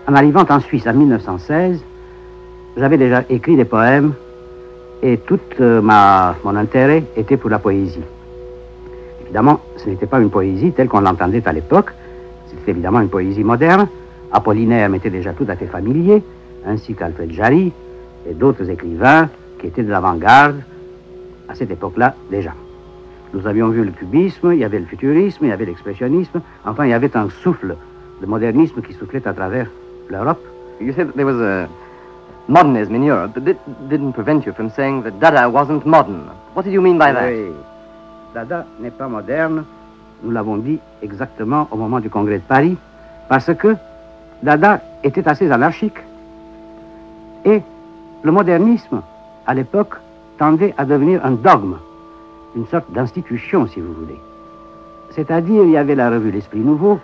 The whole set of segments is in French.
En arrivant en Suisse en 1916, j'avais déjà écrit des poèmes et tout mon intérêt était pour la poésie. Évidemment, ce n'était pas une poésie telle qu'on l'entendait à l'époque, c'était évidemment une poésie moderne. Apollinaire m'était déjà tout à fait familier, ainsi qu'Alfred Jarry et d'autres écrivains qui étaient de l'avant-garde à cette époque-là déjà. Nous avions vu le cubisme, il y avait le futurisme, il y avait l'expressionnisme, enfin il y avait un souffle de modernisme qui soufflait à travers l'Europe. You said that there was a modernism in Europe, but that didn't prevent you from saying that Dada wasn't modern. What did you mean by that? Oui. Dada n'est pas moderne, nous l'avons dit exactement au moment du congrès de Paris, parce que Dada était assez anarchique. Et le modernisme, à l'époque, tendait à devenir un dogme, une sorte d'institution, si vous voulez. C'est-à-dire, il y avait la revue L'Esprit Nouveau,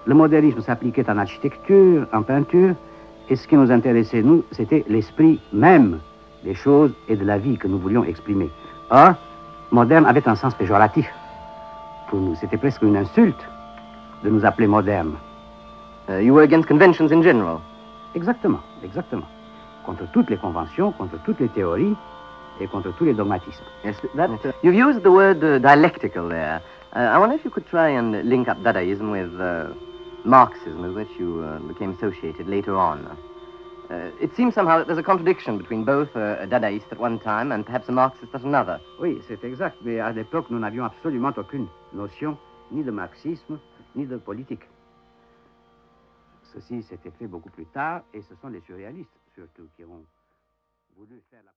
le modernisme s'appliquait en architecture, en peinture, et ce qui nous intéressait, nous, c'était l'esprit même des choses et de la vie que nous voulions exprimer. Or, moderne avait un sens péjoratif. Pour nous, c'était presque une insulte de nous appeler modernes. You were against conventions in general. Exactement, exactement. Contre toutes les conventions, contre toutes les théories et contre tous les dogmatismes. Yes, you've used the word dialectical there. I wonder if you could try and link up Dadaism with Marxism, with which you became associated later on. It seems somehow that there's a contradiction between both a Dadaist at one time and perhaps a Marxist at another. Oui, c'est exact, mais à l'époque, nous n'avions absolument aucune notion ni de marxisme, ni de politique. Ceci s'était fait beaucoup plus tard, et ce sont les surréalistes, surtout, qui ont voulu faire la...